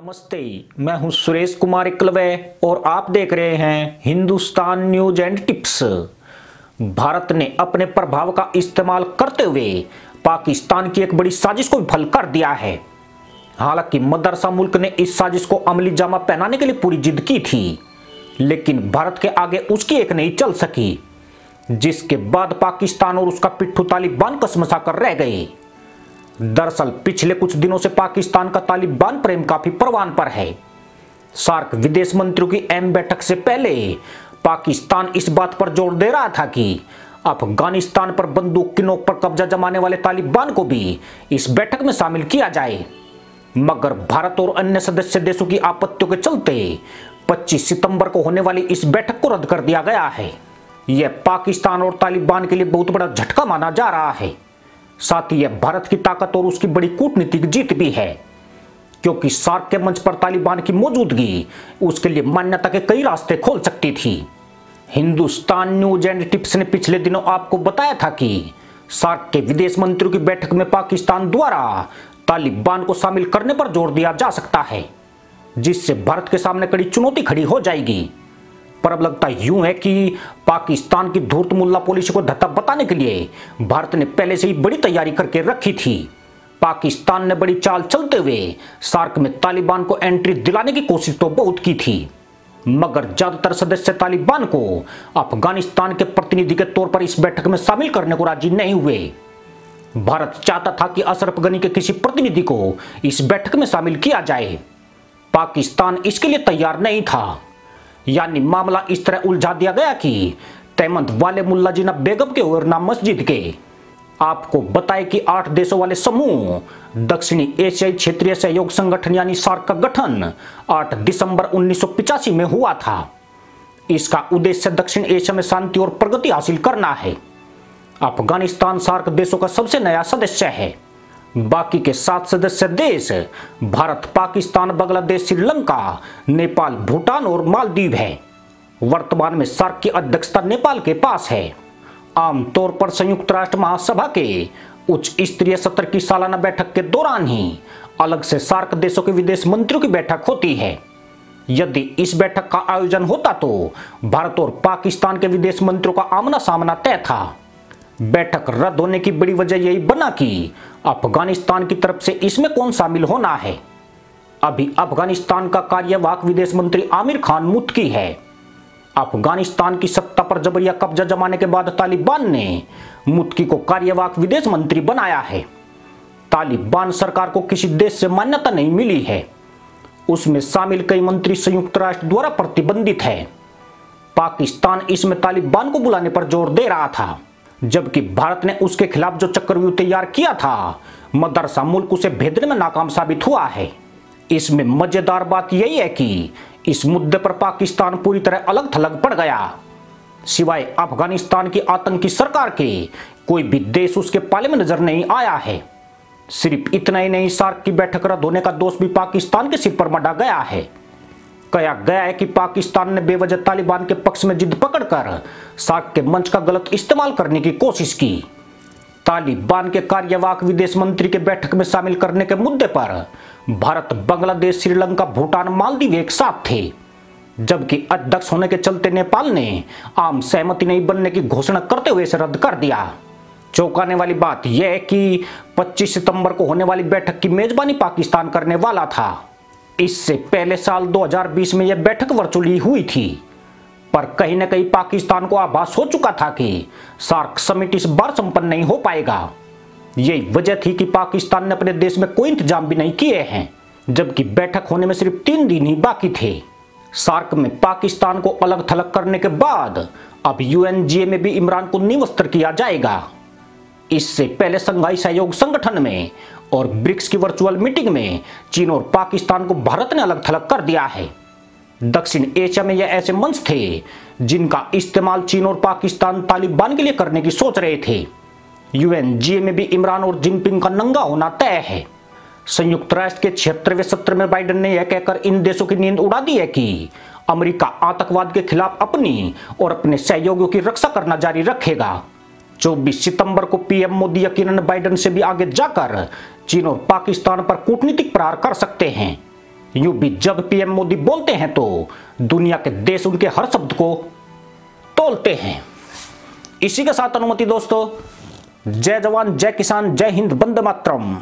नमस्ते, मैं हूं सुरेश कुमार एकलवे और आप देख रहे हैं Hindustan news and tips. Bharat ने अपने प्रभाव का इस्तेमाल करते हुए पाकिस्तान की एक बड़ी साजिश को विफल कर दिया है। हालांकि मदरसा मुल्क ने इस साजिश को अमली जामा पहनाने के लिए पूरी जिद की थी, लेकिन भारत के आगे उसकी एक नहीं चल सकी, जिसके बाद पाकिस्तान और उसका पिट्ठू तालिबान कसमसा कर रह गए। दरअसल पिछले कुछ दिनों से पाकिस्तान का तालिबान प्रेम काफी परवान पर है। सार्क विदेश मंत्रियों की अहम बैठक से पहले पाकिस्तान इस बात पर जोर दे रहा था कि अफगानिस्तान पर बंदूक की नोक पर कब्जा जमाने वाले तालिबान को भी इस बैठक में शामिल किया जाए, मगर भारत और अन्य सदस्य देशों की आपत्तियों के चलते 25 सितंबर को होने वाली इस बैठक को रद्द कर दिया गया है। यह पाकिस्तान और तालिबान के लिए बहुत बड़ा झटका माना जा रहा है। साथ ही यह भारत की ताकत और उसकी बड़ी कूटनीतिक जीत भी है, क्योंकि सार्क के मंच पर तालिबान की मौजूदगी उसके लिए मान्यता के कई रास्ते खोल सकती थी। हिंदुस्तान न्यूज एंड टिप्स ने पिछले दिनों आपको बताया था कि सार्क के विदेश मंत्रियों की बैठक में पाकिस्तान द्वारा तालिबान को शामिल करने पर जोर दिया जा सकता है, जिससे भारत के सामने कड़ी चुनौती खड़ी हो जाएगी। पर अब लगता यूं है कि पाकिस्तान की धूर्त मुल्ला पॉलिसी को धत्ता बताने के लिए भारत ने पहले से ही बड़ी तैयारी करके रखी थी। पाकिस्तान ने बड़ी चाल चलते हुए सार्क में तालिबान को एंट्री दिलाने की कोशिश तो बहुत की थी, मगर ज्यादातर सदस्य तालिबान को अफगानिस्तान के प्रतिनिधि के तौर पर इस बैठक में शामिल करने को राजी नहीं हुए। भारत चाहता था कि अशरफ गनी के किसी प्रतिनिधि को इस बैठक में शामिल किया जाए। पाकिस्तान इसके लिए तैयार नहीं था, यानी मामला इस तरह उलझा दिया गया कि तहमत वाले मुल्ला जिना बेगम के ओरना मस्जिद के आपको बताए कि 8 देशों वाले समूह दक्षिणी एशियाई क्षेत्रीय सहयोग संगठन यानी सार्क का गठन 8 दिसंबर 1985 में हुआ था। इसका उद्देश्य दक्षिण एशिया में शांति और प्रगति हासिल करना है। अफगानिस्तान सार्क देशों का सबसे नया सदस्य है। बाकी के 7 सदस्य देश भारत, पाकिस्तान, बांग्लादेश, श्रीलंका, नेपाल, भूटान और मालदीव है। वर्तमान में सार्क की अध्यक्षता नेपाल के पास है। आमतौर पर संयुक्त राष्ट्र महासभा के उच्च स्तरीय सत्र की सालाना बैठक के दौरान ही अलग से सार्क देशों के विदेश मंत्रियों की बैठक होती है। यदि इस बैठक का आयोजन होता तो भारत और पाकिस्तान के विदेश मंत्रियों का आमना सामना तय था। बैठक रद्द होने की बड़ी वजह यही बना कि अफगानिस्तान की तरफ से इसमें कौन शामिल होना है। अभी अफगानिस्तान का कार्यवाहक विदेश मंत्री आमिर खान मुत्की है। अफगानिस्तान की सत्ता पर जबरिया कब्जा जमाने के बाद तालिबान ने मुत्की को कार्यवाहक विदेश मंत्री बनाया है। तालिबान सरकार को किसी देश से मान्यता नहीं मिली है। उसमें शामिल कई मंत्री संयुक्त राष्ट्र द्वारा प्रतिबंधित है। पाकिस्तान इसमें तालिबान को बुलाने पर जोर दे रहा था, जबकि भारत ने उसके खिलाफ जो चक्रव्यूह तैयार किया था, मदरसा मुल्क उसे भेदने में नाकाम साबित हुआ है। इसमें मजेदार बात यही है कि इस मुद्दे पर पाकिस्तान पूरी तरह अलग थलग पड़ गया। सिवाय अफगानिस्तान की आतंकी सरकार के कोई भी देश उसके पाले में नजर नहीं आया है। सिर्फ इतना ही नहीं, सार्क की बैठक रद्द होने का दोष भी पाकिस्तान के सिर पर मढ़ा गया है। कहा गया है कि पाकिस्तान ने बेवजह तालिबान के पक्ष में जिद पकड़कर सार्क के मंच का गलत इस्तेमाल करने की कोशिश की। तालिबान के कार्यवाहक विदेश मंत्री के बैठक में शामिल करने के मुद्दे पर भारत, बांग्लादेश, श्रीलंका, भूटान, मालदीव एक साथ थे, जबकि अध्यक्ष होने के चलते नेपाल ने आम सहमति नहीं बनने की घोषणा करते हुए इसे रद्द कर दिया। चौंकाने वाली बात यह है कि 25 सितंबर को होने वाली बैठक की मेजबानी पाकिस्तान करने वाला था। इससे पहले साल 2020 में यह बैठक वर्चुअली हुई थी, पर कहीं न कहीं पाकिस्तान को आभास हो चुका था कि सार्क समिट इस बार संपन्न नहीं हो पाएगा। यही वजह थी कि पाकिस्तान ने अपने देश में कोई इंतजाम भी नहीं किए हैं, जबकि बैठक होने में सिर्फ 3 दिन ही बाकी थे। सार्क में पाकिस्तान को अलग थलग करने के बाद अब UNGA में भी इमरान को निवस्त्र किया जाएगा। इससे पहले संघाई सहयोग संगठन में और ब्रिक्स की वर्चुअल मीटिंग में चीन और पाकिस्तान को भारत ने अलग थलग कर दिया है। दक्षिण एशिया में यह ऐसे मंच थे जिनका इस्तेमाल चीन और पाकिस्तान तालिबान के लिए करने की सोच रहे थे। UNGA में भी इमरान और जिनपिंग का नंगा होना तय है। संयुक्त राष्ट्र के 76वें सत्र में बाइडेन ने यह कहकर इन देशों की नींद उड़ा दी है कि अमेरिका आतंकवाद के खिलाफ अपनी और अपने सहयोगियों की रक्षा करना जारी रखेगा। 24 सितंबर को पीएम मोदी यकीनन बाइडेन से भी आगे जाकर चीन और पाकिस्तान पर कूटनीतिक प्रहार कर सकते हैं। यूं भी जब पीएम मोदी बोलते हैं तो दुनिया के देश उनके हर शब्द को तोलते हैं। इसी के साथ अनुमति दोस्तों, जय जवान जय किसान जय हिंद, वंदे मातरम।